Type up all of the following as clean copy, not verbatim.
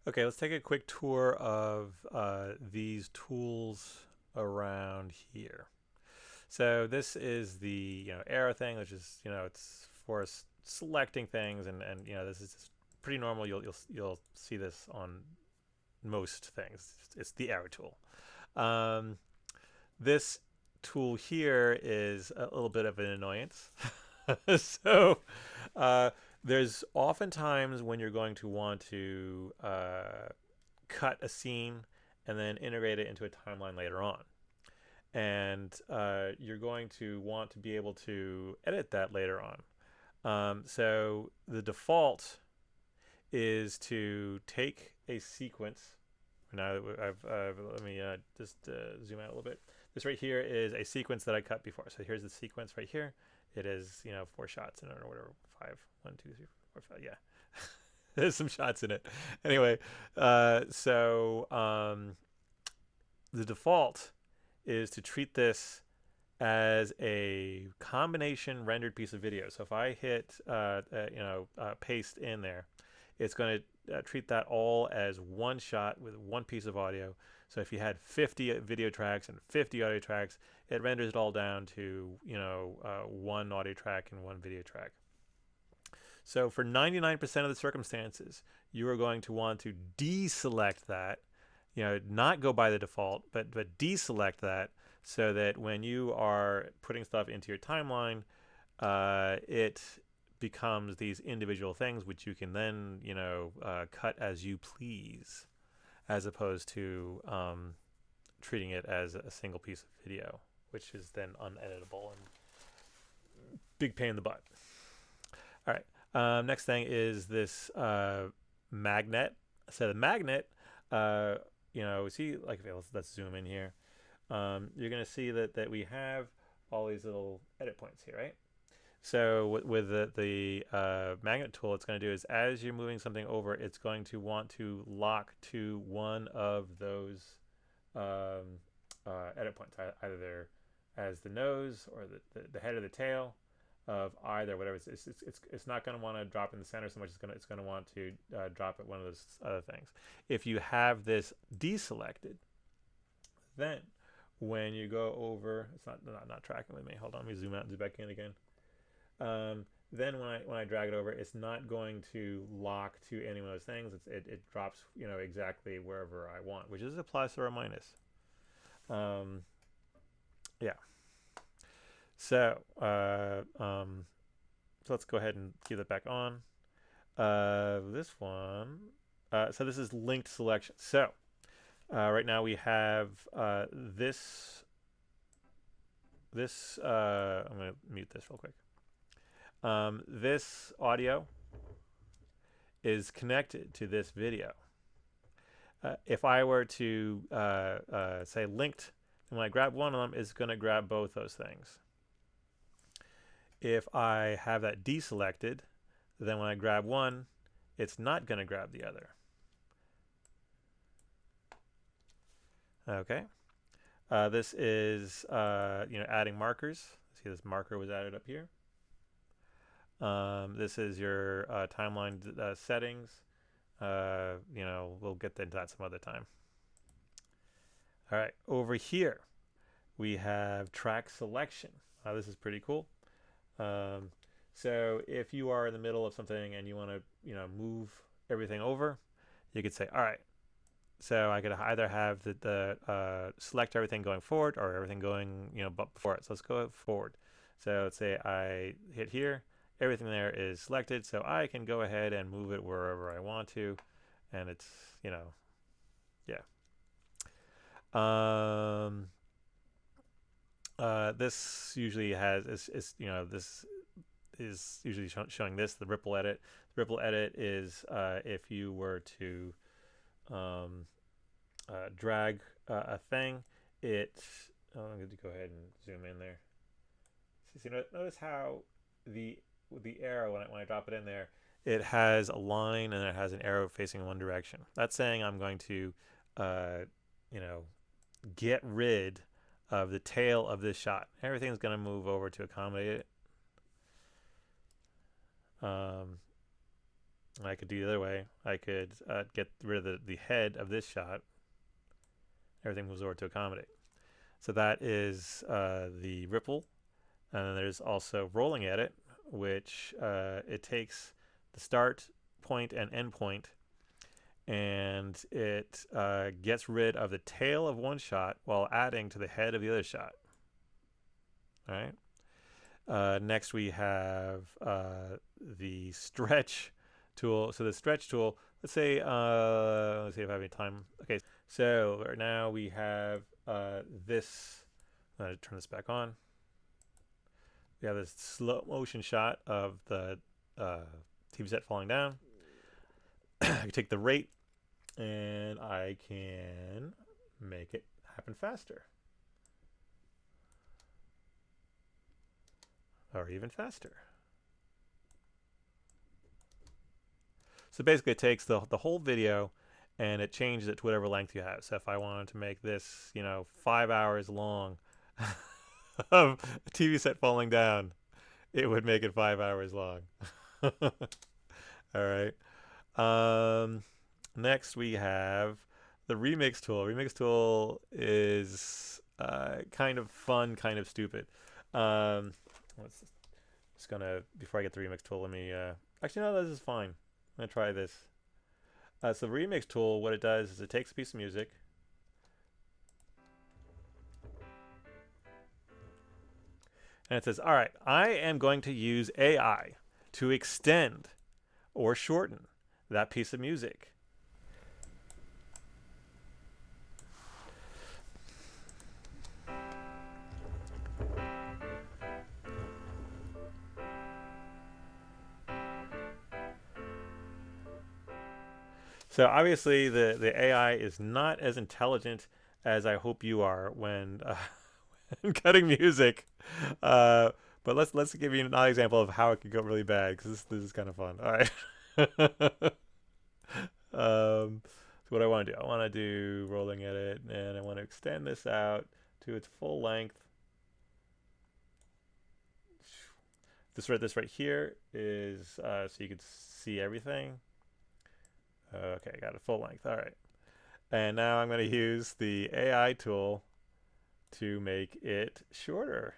Okay, let's take a quick tour of these tools around here. So this is the arrow thing, which is it's for selecting things, and this is just pretty normal. You'll see this on most things. It's the arrow tool. Um, this tool here is a little bit of an annoyance. so uh, there's oftentimes when you're going to want to cut a scene and then integrate it into a timeline later on. And you're going to want to be able to edit that later on. So the default is to take a sequence. Now let me just zoom out a little bit. This right here is a sequence that I cut before. So here's the sequence right here. It is 4 shots in it or whatever, five, 1, 2, 3, 4, 5. Yeah, there's some shots in it. Anyway, the default is to treat this as a combination rendered piece of video. So if I hit paste in there, it's going to treat that all as one shot with one piece of audio. So if you had 50 video tracks and 50 audio tracks, it renders it all down to one audio track and one video track. So for 99% of the circumstances, you are going to want to deselect that, not go by the default, but deselect that so that when you are putting stuff into your timeline, it becomes these individual things which you can then cut as you please, as opposed to treating it as a single piece of video, which is then uneditable and big pain in the butt. All right. Next thing is this magnet. So the magnet, see, like, okay, let's zoom in here. You're going to see that we have all these little edit points here, right? So with the magnet tool, it's going to do is as you're moving something over, it's going to want to lock to one of those edit points, either there as the nose or the head or the tail of either, whatever. It's not going to want to drop in the center so much. It's going to want to drop at one of those other things. If you have this deselected, then when you go over, it's not tracking with me. Hold on, let me zoom out and zoom back in again. Then when I drag it over, it's not going to lock to any of those things. It drops exactly wherever I want, which is a plus or a minus. Yeah. So so let's go ahead and keep that back on. This one. So this is linked selection. So right now we have this. I'm going to mute this real quick. This audio is connected to this video. If I were to say linked, and when I grab one of them, it's going to grab both those things. If I have that deselected, then when I grab one, it's not going to grab the other. Okay. This is adding markers. See, this marker was added up here. This is your timeline settings. We'll get into that some other time. All right, over here we have track selection. This is pretty cool. So if you are in the middle of something and you want to move everything over, you could say, all right, so I could either have the select everything going forward or everything going before it. So let's go forward. So let's say I hit here, everything there is selected, so I can go ahead and move it wherever I want to, and it's yeah. This usually has this is usually showing this, the ripple edit. The ripple edit is if you were to drag a thing, I'm going to go ahead and zoom in there. So notice how the arrow, when I drop it in there, it has a line and it has an arrow facing in one direction. That's saying I'm going to get rid of the tail of this shot. Everything's going to move over to accommodate it. I could do the other way. I could get rid of the head of this shot. Everything moves over to accommodate. So that is the ripple. And then there's also rolling edit, which it takes the start point and end point, and it gets rid of the tail of one shot while adding to the head of the other shot. All right. Next we have the stretch tool. So the stretch tool, let's say, let's see if I have any time. Okay, so right now we have this. I'm going to turn this back on. We have this slow motion shot of the TV set falling down. I can take the rate and I can make it happen faster. Or even faster. So basically it takes the whole video and it changes it to whatever length you have. So if I wanted to make this, 5 hours long of a TV set falling down, it would make it 5 hours long. All right. Next we have the remix tool. Remix tool is kind of fun, kind of stupid. Just gonna, before I get the remix tool, let me actually no, this is fine. I'm gonna try this. So the remix tool, what it does is it takes a piece of music, and it says, all right, I am going to use AI to extend or shorten that piece of music. So obviously the AI is not as intelligent as I hope you are when cutting music. But let's give you another example of how it could go really bad, because this is kind of fun. All right. So what I want to do, I want to do rolling edit, and I want to extend this out to its full length. This right here is so you can see everything. Okay, I got it full length. All right. And now I'm going to use the AI tool to make it shorter.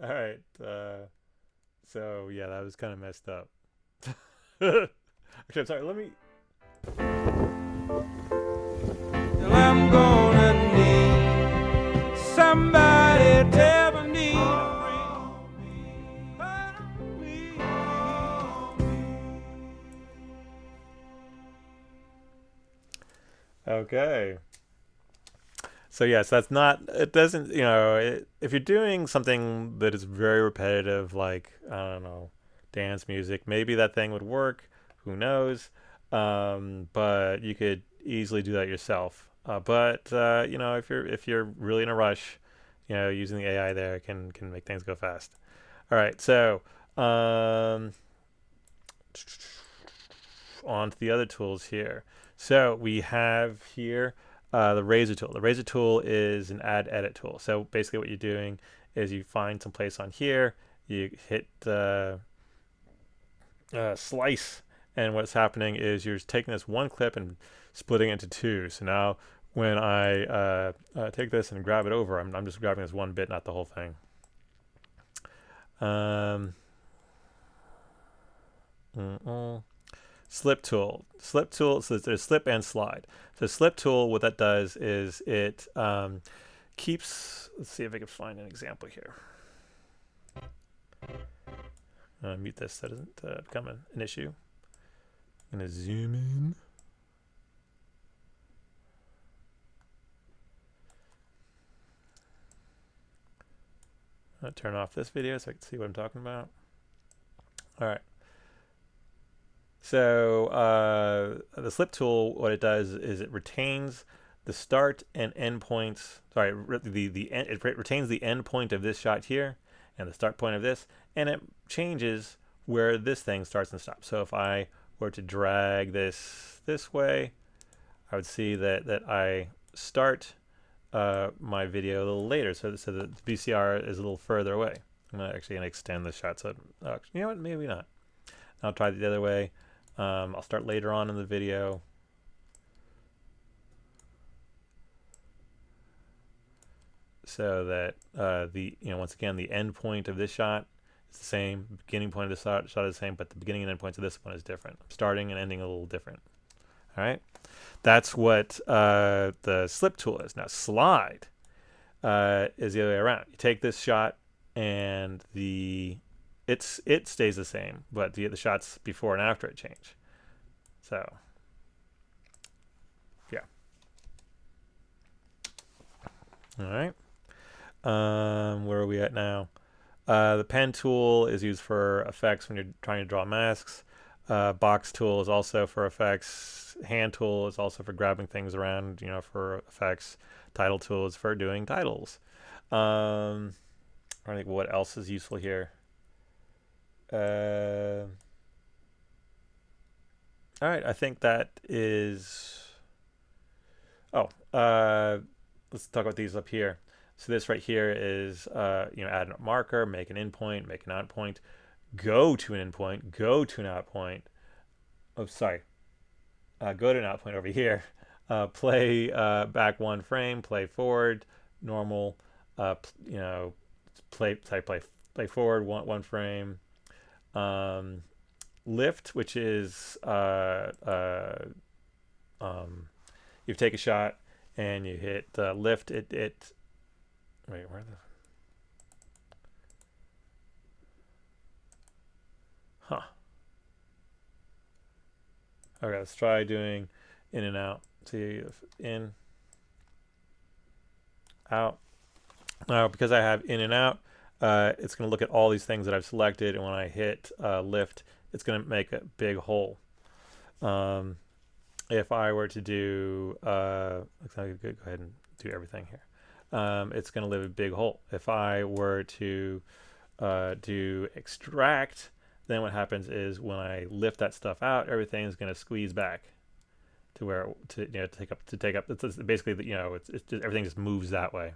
All right. So yeah, that was kind of messed up. Actually, I'm sorry. Let me. I'm gonna need somebody tell me. Okay. So yes, that's not. It doesn't. If you're doing something that is very repetitive, like I don't know, dance music, maybe that thing would work. Who knows? But you could easily do that yourself. But if you're really in a rush, using the AI there can make things go fast. All right, so on to the other tools here. So we have here the razor tool. The razor tool is an add edit tool. So basically what you're doing is you find some place on here, you hit slice, and what's happening is you're taking this one clip and splitting it into two. So now when I take this and grab it over, I'm just grabbing this one bit, not the whole thing. Slip tool. So there's slip and slide. So slip tool, what that does is it keeps, let's see if I can find an example here. Mute this so it doesn't become an issue. I'm going to zoom in. I'll turn off this video so I can see what I'm talking about. All right. So the slip tool, what it does is it retains the start and end points. Sorry, it retains the end point of this shot here, and the start point of this, and it changes where this thing starts and stops. So if I were to drag this way, I would see that I start my video a little later, so the VCR is a little further away. I'm actually going to extend the shot, so you know what, maybe not. I'll try it the other way. I'll start later on in the video. So that once again, the end point of this shot is the same, the beginning point of the shot is the same, but the beginning and end points of this one is different. Starting and ending a little different. All right, that's what the slip tool is. Now slide is the other way around. You take this shot and it stays the same, but the shots before and after it change. So yeah. All right. Where are we at now? The pen tool is used for effects when you're trying to draw masks. Box tool is also for effects. Hand tool is also for grabbing things around, for effects. Title tool is for doing titles. I think what else is useful here. All right, I think that is. Let's talk about these up here. So this right here is, add a marker, make an endpoint, make an out point, go to an endpoint, go to an out point. Oh, sorry. Go to an out point over here. Play back one frame, play forward, normal. Play forward one frame. Lift, which is you take a shot and you hit lift. Wait, where the? Huh. Okay, let's try doing in and out. See, in, out. Now, because I have in and out, it's going to look at all these things that I've selected, and when I hit lift, it's going to make a big hole. If I were to do, looks like I could go ahead and do everything here. It's going to leave a big hole. If I were to do extract, then what happens is when I lift that stuff out, everything is going to squeeze back to where to take up. It's basically it's just, everything just moves that way.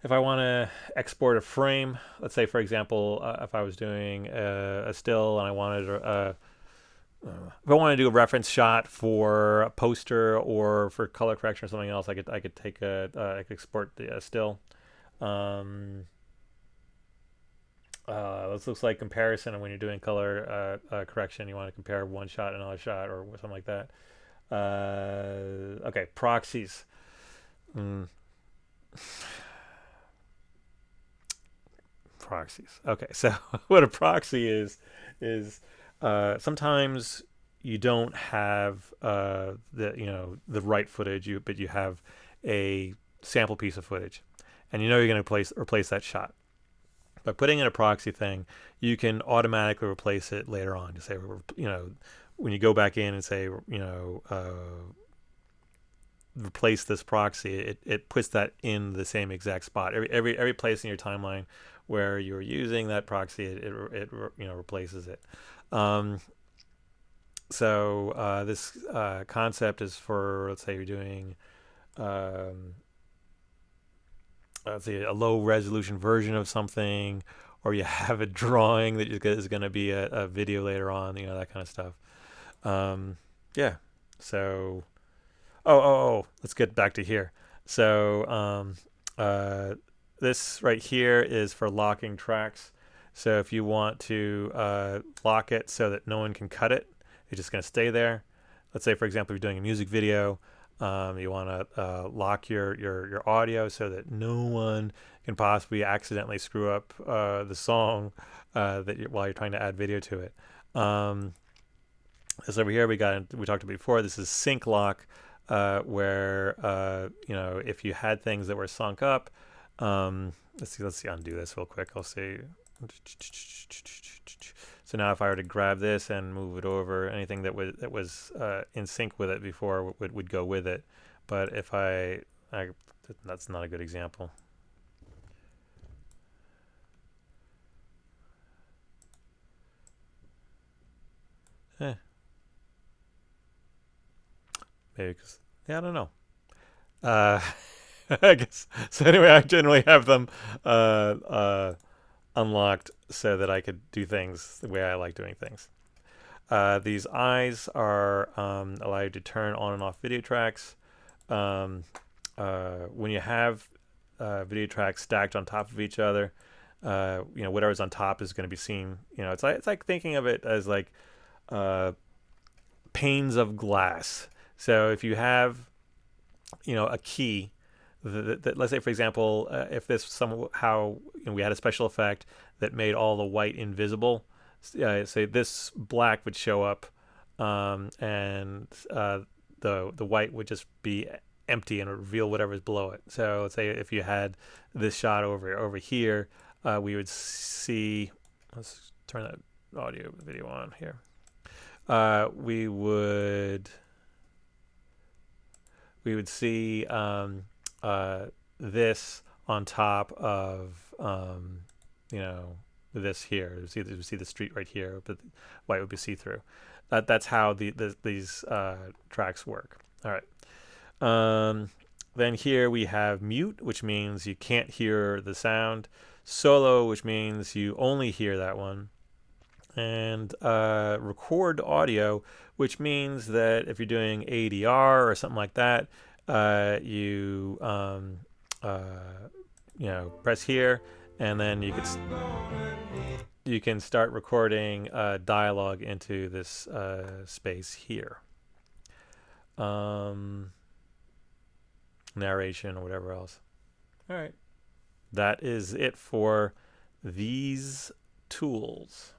If I want to export a frame, let's say for example, if I was doing a still and I wanted if I want to do a reference shot for a poster or for color correction or something else, I could take I could export the still. This looks like comparison, and when you're doing color correction, you want to compare one shot and another shot or something like that. Okay, proxies. Proxies. Okay, so what a proxy is sometimes you don't have the right footage, but you have a sample piece of footage, and you're going to replace that shot. By putting in a proxy thing, you can automatically replace it later on. To say, when you go back in and say, replace this proxy, it puts that in the same exact spot. Every place in your timeline where you're using that proxy, it replaces it. So this concept is for, let's say you're doing let's say a low resolution version of something, or you have a drawing that is going to be a video later on, that kind of stuff. Yeah. So let's get back to here. So this right here is for locking tracks. So if you want to lock it so that no one can cut it, it's just going to stay there. Let's say, for example, you're doing a music video. You want to lock your audio so that no one can possibly accidentally screw up the song while you're trying to add video to it. This over here we talked about before. This is sync lock, where if you had things that were sunk up. Let's see undo this real quick. I'll see. So now if I were to grab this and move it over, anything that was in sync with it before would go with it. But if that's not a good example. Eh, maybe because, yeah, I don't know. Uh, I guess so. Anyway, I generally have them unlocked so that I could do things the way I like doing things. These eyes are allow you to turn on and off video tracks. Um, when you have video tracks stacked on top of each other, whatever's on top is going to be seen. It's like thinking of it as like uh, panes of glass. So if you have a key that let's say, for example, if this somehow we had a special effect that made all the white invisible, say this black would show up, and the white would just be empty and reveal whatever's below it. So let's say if you had this shot over here, we would see. Let's turn that audio video on here. We would see this on top of this here. We see the street right here, but white would be see-through. That's how these tracks work. All right. Then here we have mute, which means you can't hear the sound. Solo, which means you only hear that one. And record audio, which means that if you're doing ADR or something like that, you press here, and then you can start recording dialogue into this space here, narration or whatever else. All right, that is it for these tools.